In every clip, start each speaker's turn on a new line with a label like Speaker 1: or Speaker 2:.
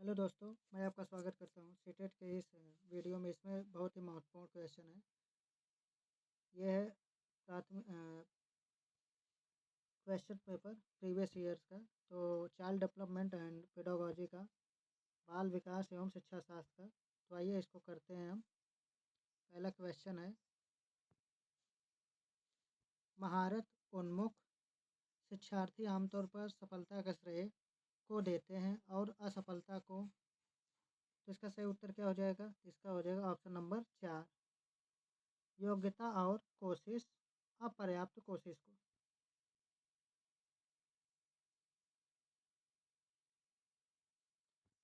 Speaker 1: Hello दोस्तों, मैं आपका स्वागत करता हूँ सीटेट के इस वीडियो में। इसमें बहुत ही महत्वपूर्ण क्वेश्चन है। ये है प्राथमिक क्वेश्चन पेपर प्रीवियस ईयर्स का। तो चाइल्ड डेवलपमेंट एंड पेडागोजी का, बाल विकास एवं शिक्षा शास्त्र का। तो आइए इसको करते हैं हम। पहला क्वेश्चन है, महारत उन्मुख शिक्षार्थी आमतौर पर सफलता का श्रेय को देते हैं और असफलता को। तो इसका सही उत्तर क्या हो जाएगा? इसका हो जाएगा ऑप्शन नंबर 4, योग्यता और कोशिश, अपर्याप्त कोशिश को।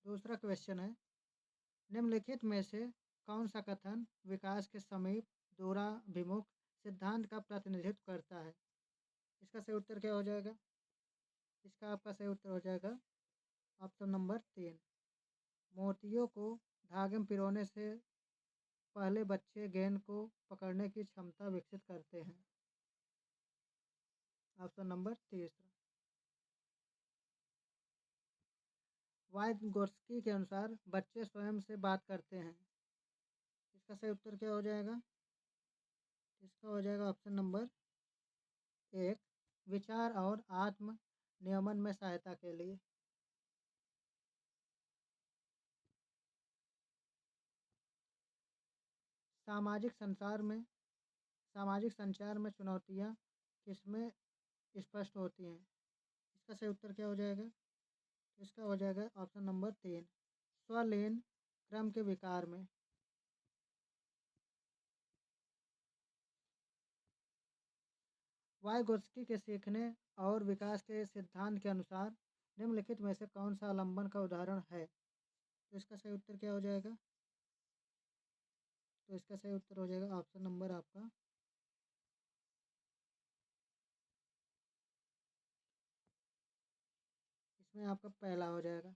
Speaker 1: दूसरा क्वेश्चन है, निम्नलिखित में से कौन सा कथन विकास के समीप दूराभिमुख सिद्धांत का प्रतिनिधित्व करता है? इसका सही उत्तर क्या हो जाएगा? इसका आपका सही उत्तर हो जाएगा ऑप्शन नंबर 3, मोतियों को धागे में पिरोने से पहले बच्चे गेंद को पकड़ने की क्षमता विकसित करते हैं। Option number 3। वाइगोत्स्की के अनुसार बच्चे स्वयं से बात करते हैं। इसका सही उत्तर क्या हो जाएगा? इसका हो जाएगा ऑप्शन नंबर 1, विचार और आत्म नियमन में सहायता के लिए। सामाजिक संचार में चुनौतियाँ किसमें स्पष्ट होती हैं? इसका सही उत्तर क्या हो जाएगा? इसका हो जाएगा ऑप्शन नंबर 3, स्वलीन क्रम के विकार में। वाइगोत्स्की के सीखने और विकास के सिद्धांत के अनुसार निम्नलिखित में से कौन सा आलंबन का उदाहरण है? तो इसका सही उत्तर क्या हो जाएगा? तो इसका सही उत्तर हो जाएगा ऑप्शन नंबर आपका इसमें आपका पहला हो जाएगा,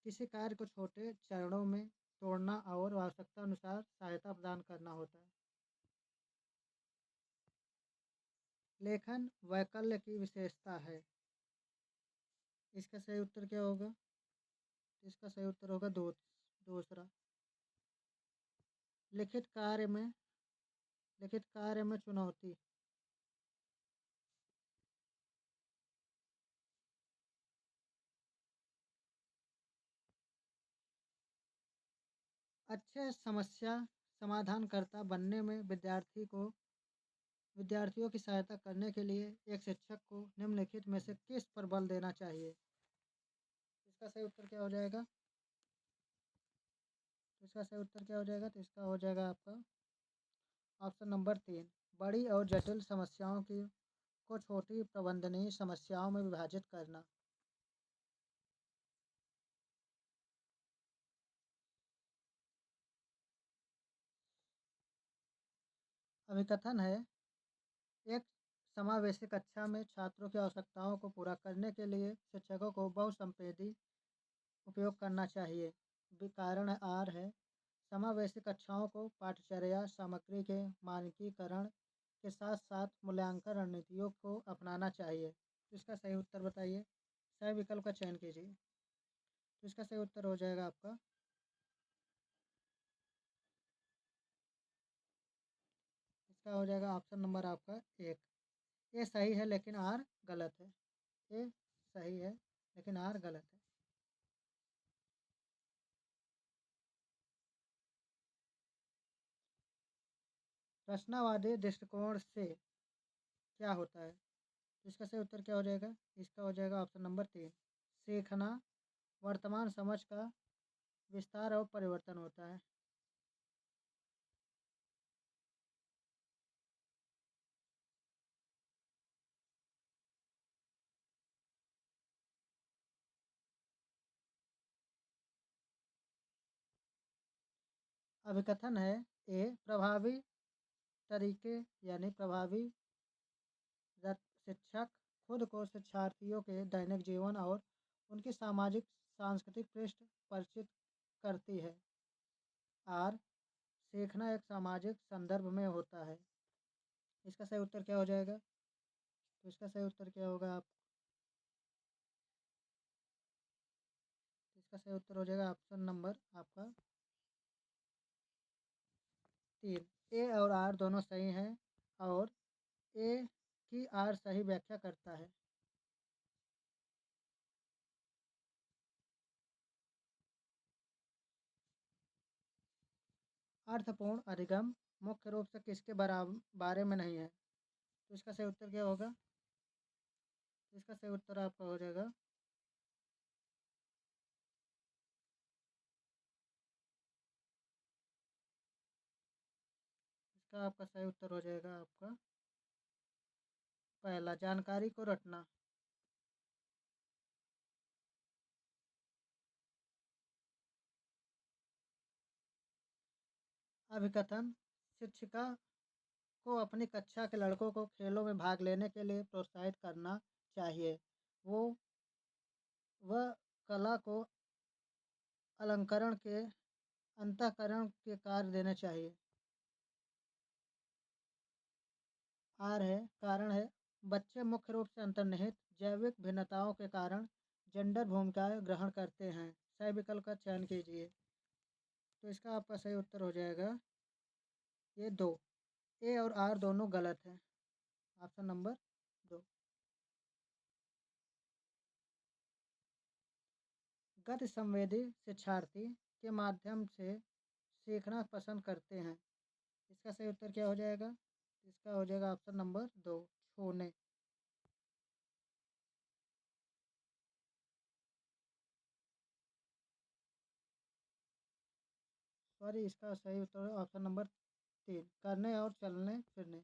Speaker 1: किसी कार्य को छोटे चरणों में तोड़ना और आवश्यकता अनुसार सहायता प्रदान करना होता है। लेखन वैकल्य की विशेषता है। इसका सही उत्तर क्या होगा? इसका सही उत्तर होगा दूसरा, लिखित कार्य में चुनौती। अच्छे समस्या समाधानकर्ता बनने में विद्यार्थियों की सहायता करने के लिए एक शिक्षक को निम्नलिखित में से किस पर बल देना चाहिए? इसका सही उत्तर क्या हो जाएगा? तो इसका सही उत्तर क्या हो जाएगा? तो इसका हो जाएगा आपका ऑप्शन नंबर 3, बड़ी और जटिल समस्याओं की को छोटी प्रबंधनीय समस्याओं में विभाजित करना। अभिकथन है, एक समावेशी कक्षा में छात्रों की आवश्यकताओं को पूरा करने के लिए शिक्षकों को बहुसंवेदी उपयोग करना चाहिए। कारण आर है, समावेशी कक्षाओं को पाठ्यचर्या सामग्री के मानकीकरण के साथ साथ मूल्यांकन रणनीतियों को अपनाना चाहिए। तो इसका सही उत्तर बताइए। सही विकल्प का चयन कीजिए। तो इसका सही उत्तर हो जाएगा आपका इसका हो जाएगा ऑप्शन नंबर आपका 1, ये सही है लेकिन आर गलत है। ये सही है लेकिन आर गलत है। रचनावादी दृष्टिकोण से क्या होता है? तो इसका सही उत्तर क्या हो जाएगा? इसका हो जाएगा ऑप्शन नंबर 3, सीखना वर्तमान समझ का विस्तार और परिवर्तन होता है। अभिकथन है, प्रभावी तरीके यानी प्रभावी शिक्षक खुद को शिक्षार्थियों के दैनिक जीवन और उनकी सामाजिक सांस्कृतिक पृष्ठ परिचित करती है। आर, सीखना एक सामाजिक संदर्भ में होता है। इसका सही उत्तर क्या हो जाएगा? तो इसका सही उत्तर क्या होगा? इसका सही उत्तर हो जाएगा ऑप्शन नंबर आपका 3। ए और आर दोनों सही हैं और ए की आर सही व्याख्या करता है। अर्थपूर्ण अधिगम मुख्य रूप से किसके बारे में नहीं है? तो इसका सही उत्तर क्या होगा? इसका सही उत्तर आपका हो जाएगा इसका आपका सही उत्तर हो जाएगा आपका पहला, जानकारी को रटना। अभिकथन शिक्षिका को अपनी कक्षा के लड़कों को खेलों में भाग लेने के लिए प्रोत्साहित करना चाहिए। वो वह कला को अलंकरण के अंतःकरण के कार्य देने चाहिए। आर है कारण है बच्चे मुख्य रूप से अंतर्निहित जैविक भिन्नताओं के कारण जेंडर भूमिकाएं ग्रहण करते हैं। सही विकल्प का चयन कीजिए। तो इसका आपका सही उत्तर हो जाएगा ये 2। ए और आर दोनों गलत हैं। Option number 2। गति संवेदी शिक्षार्थी के माध्यम से सीखना पसंद करते हैं। इसका सही उत्तर क्या हो जाएगा? इसका हो जाएगा ऑप्शन नंबर 2, छूने। सॉरी, इसका सही उत्तर ऑप्शन नंबर 3, करने और चलने फिरने।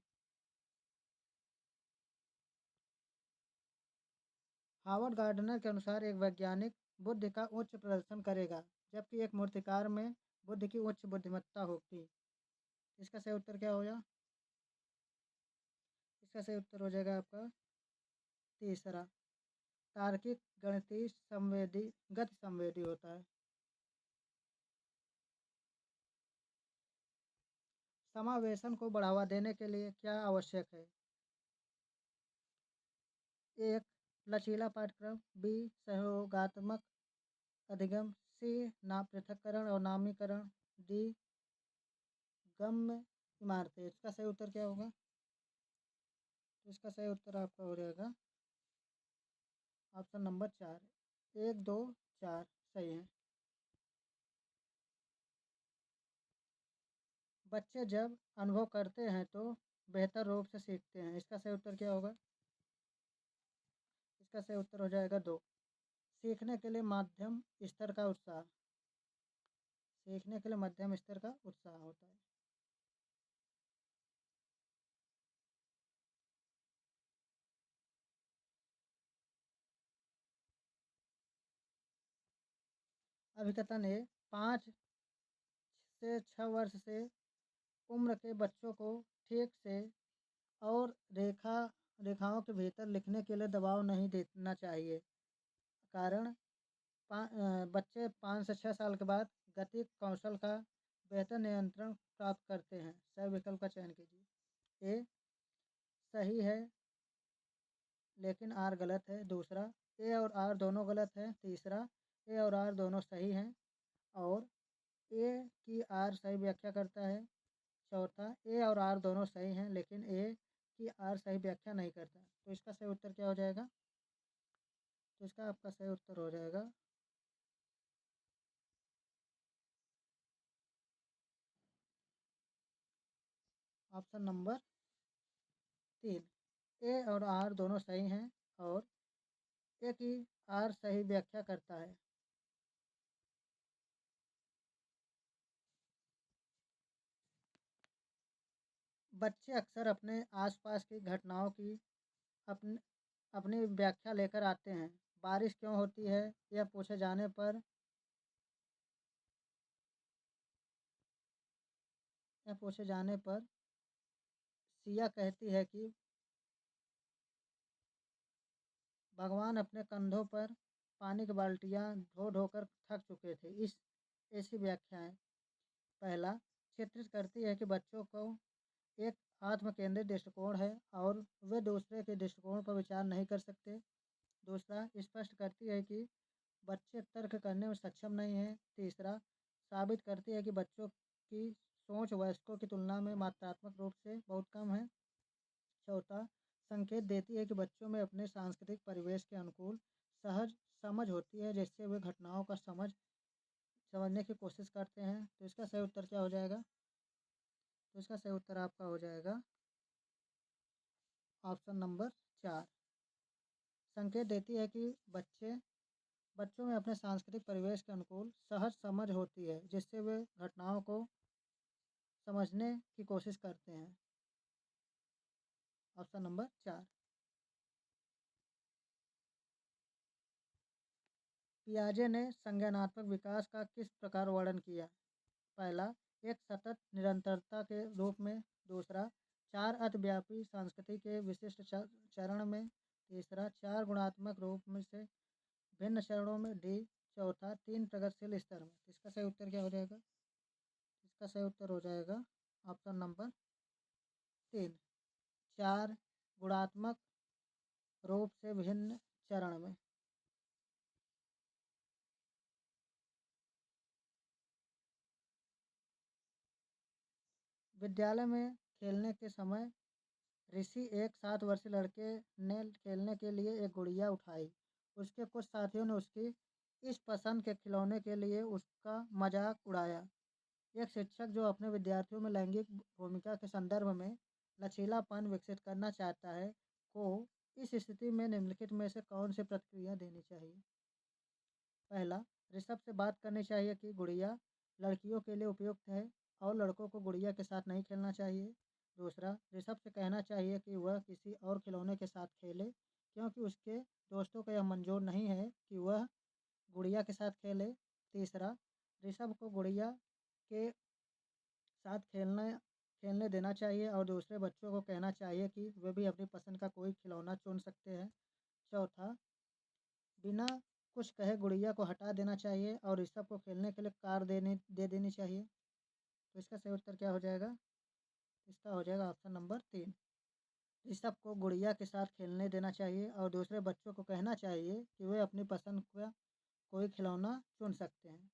Speaker 1: हावर्ड गार्डनर के अनुसार एक वैज्ञानिक बुद्धि का उच्च प्रदर्शन करेगा जबकि एक मूर्तिकार में बुद्धि की उच्च बुद्धिमत्ता होगी। इसका सही उत्तर क्या होगा? इसका सही उत्तर हो जाएगा आपका तीसरा, तार्किक गणितीय संवेदी गति संवेदी होता है। समावेशन को बढ़ावा देने के लिए क्या आवश्यक है? एक, लचीला पाठ्यक्रम। बी, सहयोगात्मक अधिगम। सी, ना पृथक्करण और नामीकरण। डी, गम्य इमारतें। इसका सही उत्तर क्या होगा? तो इसका सही उत्तर आपका हो जाएगा ऑप्शन नंबर 4, 1, 2, 4 सही है। बच्चे जब अनुभव करते हैं तो बेहतर रूप से सीखते हैं। इसका सही उत्तर क्या होगा? इसका सही उत्तर हो जाएगा 2, सीखने के लिए मध्यम स्तर का उत्साह। सीखने के लिए मध्यम स्तर का उत्साह होता है। अभिकथन है 5 से 6 वर्ष से उम्र के बच्चों को ठीक से और रेखाओं के भीतर लिखने के लिए दबाव नहीं देना चाहिए। कारण बच्चे 5 से 6 साल के बाद गति कौशल का बेहतर नियंत्रण प्राप्त करते हैं। सही विकल्प का चयन कीजिए। ए सही है लेकिन आर गलत है। दूसरा, ए और आर दोनों गलत है। तीसरा, ए और आर दोनों सही हैं और ए की आर सही व्याख्या करता है। चौथा, ए और आर दोनों सही हैं लेकिन ए की आर सही व्याख्या नहीं करता। तो इसका सही उत्तर क्या हो जाएगा? तो इसका आपका सही उत्तर हो जाएगा ऑप्शन नंबर 3, ए और आर दोनों सही हैं और ए की आर सही व्याख्या करता है। बच्चे अक्सर अपने आसपास की घटनाओं की अपनी अपनी व्याख्या लेकर आते हैं। बारिश क्यों होती है यह पूछे जाने पर सिया कहती है कि भगवान अपने कंधों पर पानी की बाल्टियां ढो ढो कर थक चुके थे। इस ऐसी व्याख्याएं पहला चित्रित करती है कि बच्चों को एक आत्म केंद्रित दृष्टिकोण है और वे दूसरे के दृष्टिकोण पर विचार नहीं कर सकते। दूसरा, स्पष्ट करती है कि बच्चे तर्क करने में सक्षम नहीं हैं। तीसरा, साबित करती है कि बच्चों की सोच वयस्कों की तुलना में मात्रात्मक रूप से बहुत कम है। चौथा, संकेत देती है कि बच्चों में अपने सांस्कृतिक परिवेश के अनुकूल सहज समझ होती है, जिससे वे घटनाओं का समझने की कोशिश करते हैं। तो इसका सही उत्तर क्या हो जाएगा? तो इसका सही उत्तर आपका हो जाएगा ऑप्शन नंबर 4। संकेत देती है कि बच्चों में अपने सांस्कृतिक परिवेश के अनुकूल सहज समझ होती है, जिससे वे घटनाओं को समझने की कोशिश करते हैं। Option number 4। पियाजे ने संज्ञानात्मक विकास का किस प्रकार वर्णन किया? पहला, एक सतत निरंतरता के रूप में। दूसरा, चार अतिव्यापी संस्कृति के विशिष्ट चरण में। तीसरा, चार गुणात्मक रूप में से भिन्न चरणों में। डी, चौथा, तीन प्रगतिशील स्तर में। इसका सही उत्तर क्या हो जाएगा? इसका सही उत्तर हो जाएगा ऑप्शन नंबर 3, चार गुणात्मक रूप से भिन्न चरण में। विद्यालय में खेलने के समय ऋषि एक 7 वर्षीय लड़के ने खेलने के लिए एक गुड़िया उठाई। उसके कुछ साथियों ने उसकी इस पसंद के खिलौने के लिए उसका मजाक उड़ाया। एक शिक्षक जो अपने विद्यार्थियों में लैंगिक भूमिका के संदर्भ में लचीलापन विकसित करना चाहता है, को इस स्थिति में निम्नलिखित में से कौन सी प्रतिक्रिया देनी चाहिए? पहला, ऋषभ से बात करनी चाहिए कि गुड़िया लड़कियों के लिए उपयुक्त है और लड़कों को गुड़िया के साथ नहीं खेलना चाहिए। दूसरा, ऋषभ से कहना चाहिए कि वह किसी और खिलौने के साथ खेले, क्योंकि उसके दोस्तों का यह मंजूर नहीं है कि वह गुड़िया के साथ खेले। तीसरा, ऋषभ को गुड़िया के साथ खेलने देना चाहिए और दूसरे बच्चों को कहना चाहिए कि वे भी अपनी पसंद का कोई खिलौना चुन सकते हैं। चौथा, बिना कुछ कहे गुड़िया को हटा देना चाहिए और ऋषभ को खेलने के लिए कार दे देनी चाहिए। तो इसका सही उत्तर क्या हो जाएगा? इसका हो जाएगा ऑप्शन नंबर 3। ऋषभ को गुड़िया के साथ खेलने देना चाहिए और दूसरे बच्चों को कहना चाहिए कि वे अपनी पसंद का कोई खिलौना चुन सकते हैं।